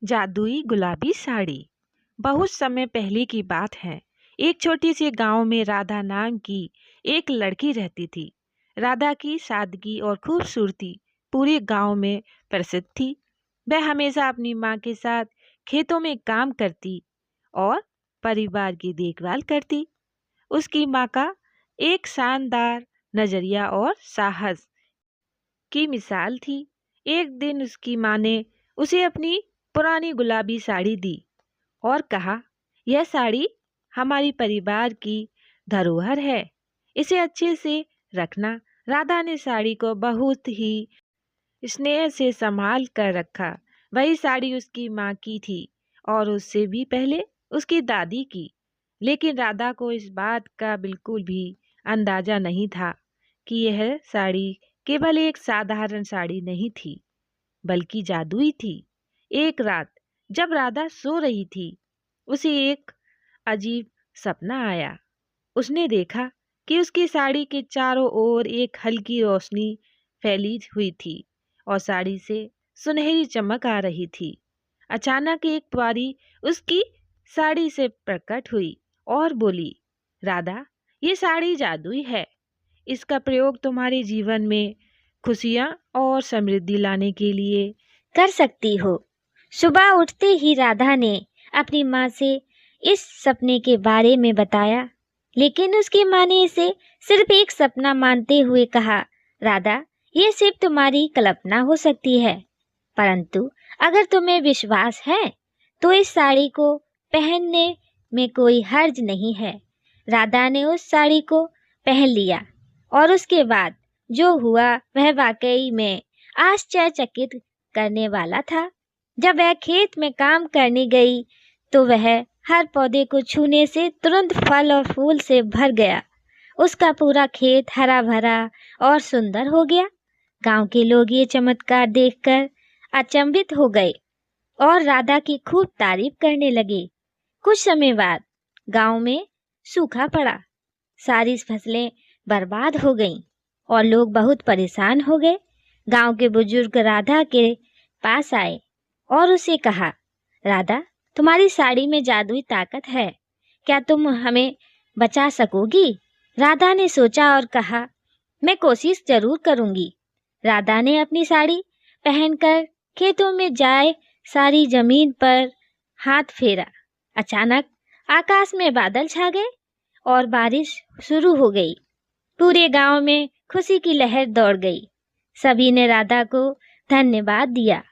जादुई गुलाबी साड़ी। बहुत समय पहले की बात है। एक छोटी सी गांव में राधा नाम की एक लड़की रहती थी। राधा की सादगी और खूबसूरती पूरे गांव में प्रसिद्ध थी। वह हमेशा अपनी माँ के साथ खेतों में काम करती और परिवार की देखभाल करती। उसकी माँ का एक शानदार नजरिया और साहस की मिसाल थी। एक दिन उसकी माँ ने उसे अपनी पुरानी गुलाबी साड़ी दी और कहा, यह साड़ी हमारी परिवार की धरोहर है, इसे अच्छे से रखना। राधा ने साड़ी को बहुत ही स्नेह से संभाल कर रखा। वही साड़ी उसकी माँ की थी और उससे भी पहले उसकी दादी की। लेकिन राधा को इस बात का बिल्कुल भी अंदाजा नहीं था कि यह साड़ी केवल एक साधारण साड़ी नहीं थी, बल्कि जादुई थी। एक रात जब राधा सो रही थी, उसे एक अजीब सपना आया। उसने देखा कि उसकी साड़ी के चारों ओर एक हल्की रोशनी फैली हुई थी और साड़ी से सुनहरी चमक आ रही थी। अचानक एक परी उसकी साड़ी से प्रकट हुई और बोली, राधा, ये साड़ी जादुई है। इसका प्रयोग तुम्हारे जीवन में खुशियाँ और समृद्धि लाने के लिए कर सकती हो। सुबह उठते ही राधा ने अपनी माँ से इस सपने के बारे में बताया, लेकिन उसकी माँ ने इसे सिर्फ एक सपना मानते हुए कहा, राधा, ये सिर्फ तुम्हारी कल्पना हो सकती है, परंतु अगर तुम्हें विश्वास है तो इस साड़ी को पहनने में कोई हर्ज नहीं है। राधा ने उस साड़ी को पहन लिया और उसके बाद जो हुआ वह वाकई में आश्चर्यचकित करने वाला था। जब वह खेत में काम करने गई तो वह हर पौधे को छूने से तुरंत फल और फूल से भर गया। उसका पूरा खेत हरा भरा और सुंदर हो गया। गांव के लोग ये चमत्कार देखकर अचंभित हो गए और राधा की खूब तारीफ करने लगे। कुछ समय बाद गांव में सूखा पड़ा। सारी फसलें बर्बाद हो गईं और लोग बहुत परेशान हो गए। गांव के बुजुर्ग राधा के पास आए और उसे कहा, राधा, तुम्हारी साड़ी में जादुई ताकत है, क्या तुम हमें बचा सकोगी? राधा ने सोचा और कहा, मैं कोशिश जरूर करूंगी। राधा ने अपनी साड़ी पहनकर खेतों में जाए सारी जमीन पर हाथ फेरा। अचानक आकाश में बादल छा गए और बारिश शुरू हो गई। पूरे गांव में खुशी की लहर दौड़ गई। सभी ने राधा को धन्यवाद दिया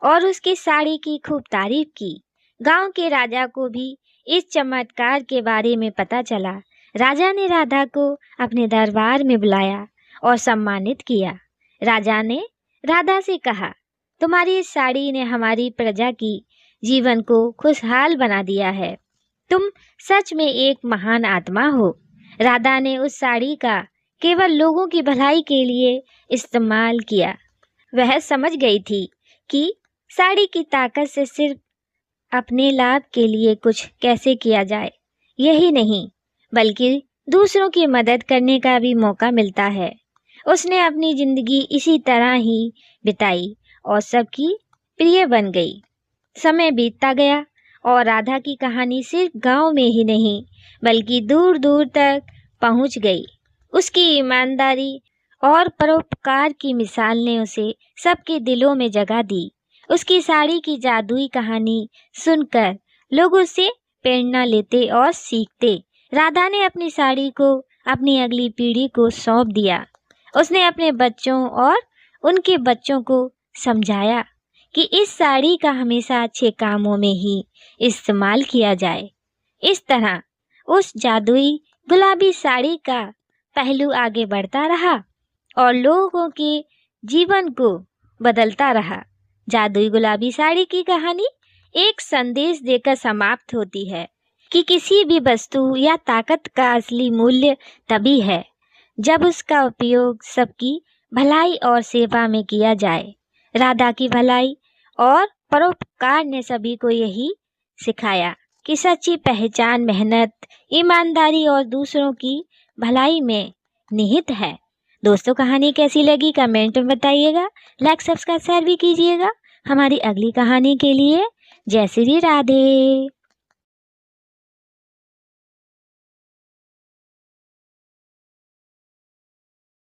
और उसकी साड़ी की खूब तारीफ की। गांव के राजा को भी इस चमत्कार के बारे में पता चला। राजा ने राधा को अपने दरबार में बुलाया और सम्मानित किया। राजा ने राधा से कहा, तुम्हारी इस साड़ी ने हमारी प्रजा की जीवन को खुशहाल बना दिया है। तुम सच में एक महान आत्मा हो। राधा ने उस साड़ी का केवल लोगों की भलाई के लिए इस्तेमाल किया। वह समझ गई थी कि साड़ी की ताकत से सिर्फ अपने लाभ के लिए कुछ कैसे किया जाए, यही नहीं बल्कि दूसरों की मदद करने का भी मौका मिलता है। उसने अपनी जिंदगी इसी तरह ही बिताई और सबकी प्रिय बन गई। समय बीतता गया और राधा की कहानी सिर्फ गांव में ही नहीं बल्कि दूर दूर तक पहुंच गई। उसकी ईमानदारी और परोपकार की मिसाल ने उसे सबके दिलों में जगह दी। उसकी साड़ी की जादुई कहानी सुनकर लोग उससे प्रेरणा लेते और सीखते। राधा ने अपनी साड़ी को अपनी अगली पीढ़ी को सौंप दिया। उसने अपने बच्चों और उनके बच्चों को समझाया कि इस साड़ी का हमेशा अच्छे कामों में ही इस्तेमाल किया जाए। इस तरह उस जादुई गुलाबी साड़ी का पहलू आगे बढ़ता रहा और लोगों के जीवन को बदलता रहा। जादुई गुलाबी साड़ी की कहानी एक संदेश देकर समाप्त होती है कि किसी भी वस्तु या ताकत का असली मूल्य तभी है जब उसका उपयोग सबकी भलाई और सेवा में किया जाए। राधा की भलाई और परोपकार ने सभी को यही सिखाया कि सच्ची पहचान मेहनत, ईमानदारी और दूसरों की भलाई में निहित है। दोस्तों, कहानी कैसी लगी कमेंट में बताइएगा। लाइक सब्सक्राइब शेयर भी कीजिएगा। हमारी अगली कहानी के लिए। जय श्री राधे।